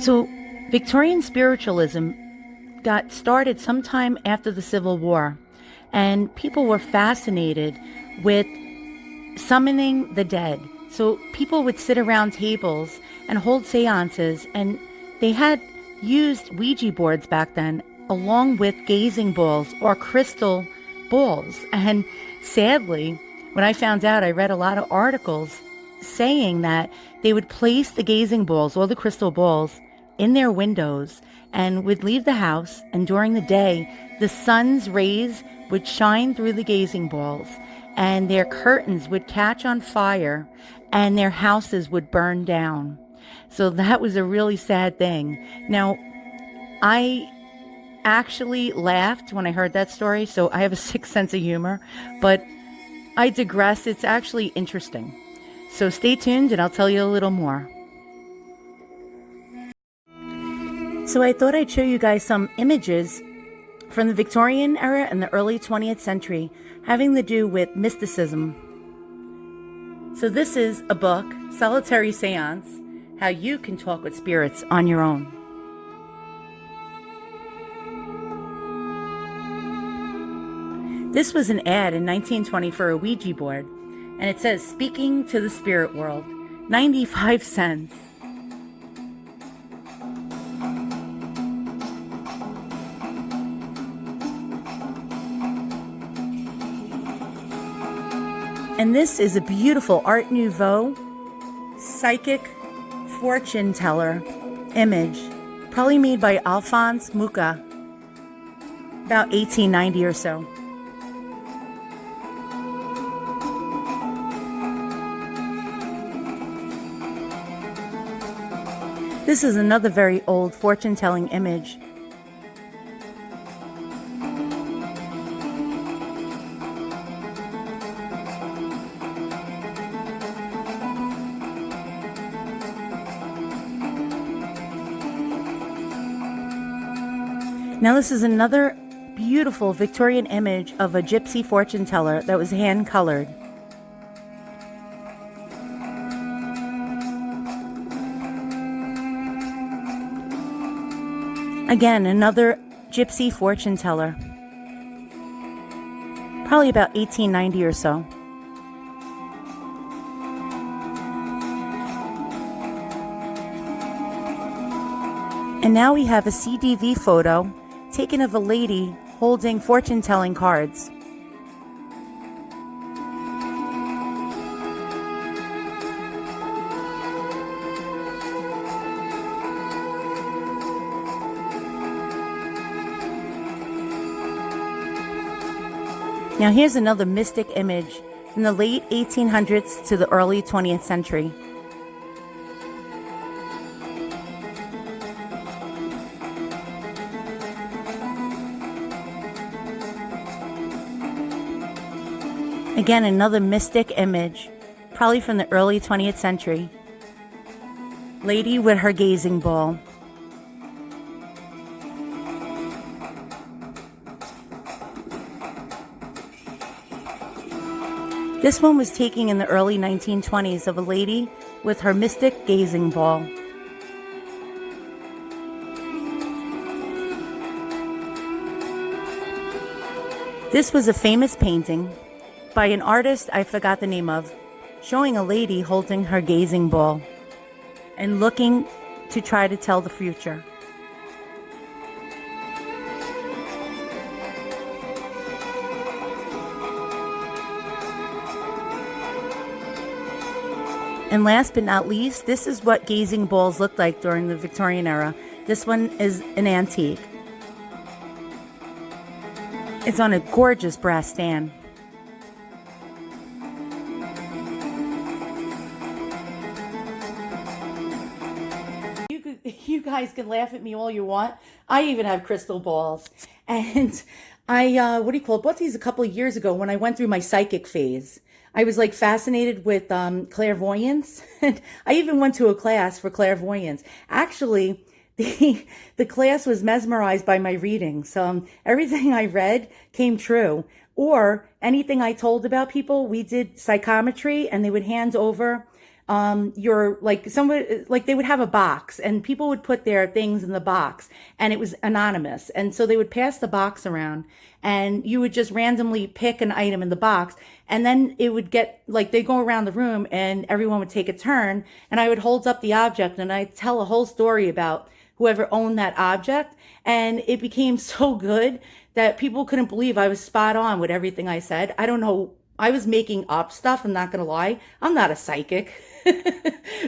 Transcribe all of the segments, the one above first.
So, Victorian spiritualism got started sometime after the Civil War, and people were fascinated with summoning the dead. So, people would sit around tables and hold seances, and they had used Ouija boards back then, along with gazing balls or crystal balls. And sadly, when I found out, I read a lot of articles saying that they would place the gazing balls or the crystal balls in their windows and would leave the house, and during the day the sun's rays would shine through the gazing balls and their curtains would catch on fire and their houses would burn down. So that was a really sad thing. Now, I actually laughed when I heard that story, so I have a sick sense of humor, but I digress. It's actually interesting. So stay tuned and I'll tell you a little more. So I thought I'd show you guys some images from the Victorian era and the early 20th century having to do with mysticism. So this is a book, Solitary Seance, How You Can Talk with Spirits on Your Own. This was an ad in 1920 for a Ouija board, and it says, "Speaking to the Spirit World, 95 cents. And this is a beautiful Art Nouveau psychic fortune teller image, probably made by Alphonse Mucha, about 1890 or so. This is another very old fortune-telling image. Now this is another beautiful Victorian image of a gypsy fortune teller that was hand-colored. Again, another gypsy fortune teller, probably about 1890 or so. And now we have a CDV photo taken of a lady holding fortune-telling cards. Now here's another mystic image from the late 1800s to the early 20th century. Again, another mystic image, probably from the early 20th century. Lady with her gazing ball. This one was taken in the early 1920s of a lady with her mystic gazing ball. This was a famous painting by an artist I forgot the name of, showing a lady holding her gazing ball and looking to try to tell the future. And last but not least, this is what gazing balls looked like during the Victorian era. This one is an antique. It's on a gorgeous brass stand. You guys can laugh at me all you want. I even have crystal balls. And I, bought these a couple of years ago when I went through my psychic phase. I was like fascinated with clairvoyance. And I even went to a class for clairvoyance. Actually, the class was mesmerized by my readings. Everything I read came true. Or anything I told about people, we did psychometry and they would hand over your, like, somebody, like, they would have a box and people would put their things in the box, and it was anonymous. And so they would pass the box around and you would just randomly pick an item in the box. And then it would get, like, they go around the room and everyone would take a turn, and I would hold up the object and I'd tell a whole story about whoever owned that object. And it became so good that people couldn't believe I was spot on with everything I said. I don't know. I was making up stuff. I'm not going to lie. I'm not a psychic,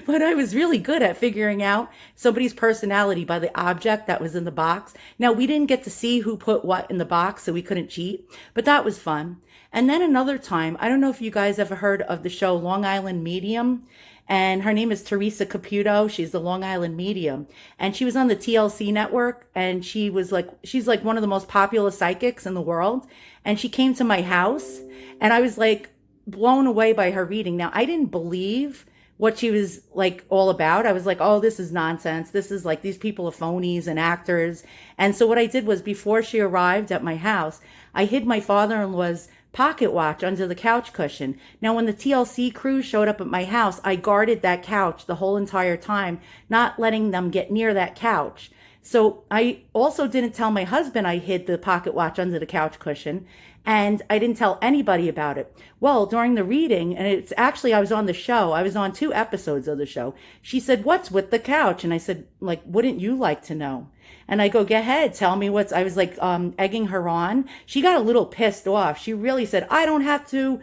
but I was really good at figuring out somebody's personality by the object that was in the box. Now, we didn't get to see who put what in the box, so we couldn't cheat, but that was fun. And then another time, I don't know if you guys ever heard of the show Long Island Medium, and her name is Teresa Caputo. She's the Long Island Medium, and she was on the TLC network, and she's like one of the most popular psychics in the world. And she came to my house, and I was like blown away by her reading. Now, I didn't believe what she was like all about. I was like, oh, this is nonsense. This is like, these people are phonies and actors. And so what I did was, before she arrived at my house, I hid my father-in-law's pocket watch under the couch cushion. Now, when the TLC crew showed up at my house, I guarded that couch the whole entire time, not letting them get near that couch. So I also didn't tell my husband I hid the pocket watch under the couch cushion, and I didn't tell anybody about it. Well, during the reading, and it's actually, I was on the show, I was on 2 episodes of the show, she said, "What's with the couch?" And I said, like, wouldn't you like to know? And I go, go ahead, tell me I was like, egging her on. She got a little pissed off. She really said, I don't have to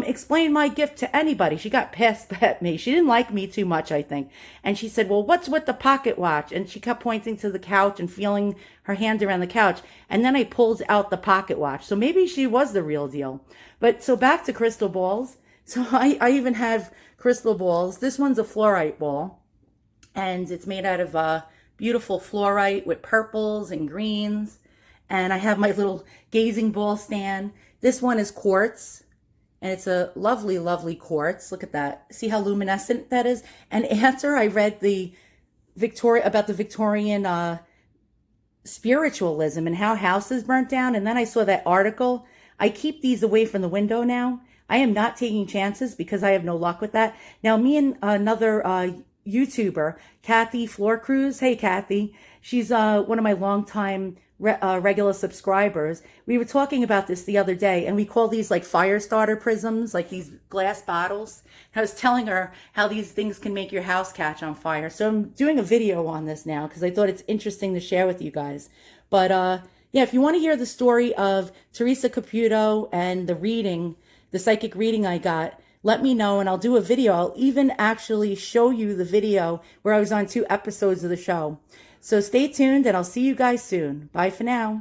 explain my gift to anybody. She got pissed at me. She didn't like me too much, I think. And she said, well, what's with the pocket watch? And she kept pointing to the couch and feeling her hand around the couch. And then I pulled out the pocket watch. So maybe she was the real deal. But so back to crystal balls. So I even have crystal balls. This one's a fluorite ball, and it's made out of beautiful fluorite with purples and greens. And I have my little gazing ball stand. This one is quartz, and it's a lovely, lovely quartz. Look at that. See how luminescent that is? And after I read about the Victorian spiritualism and how houses burnt down, and then I saw that article, I keep these away from the window now. I am not taking chances because I have no luck with that. Now, me and another YouTuber, Kathy Floor Cruise. Hey, Kathy. She's one of my longtime regular subscribers. We were talking about this the other day, and we call these like fire starter prisms, like these glass bottles. I was telling her how these things can make your house catch on fire. So I'm doing a video on this now because I thought it's interesting to share with you guys. But yeah, if you want to hear the story of Teresa Caputo and the psychic reading I got, let me know and I'll do a video. I'll even actually show you the video where I was on 2 episodes of the show. So stay tuned, and I'll see you guys soon. Bye for now.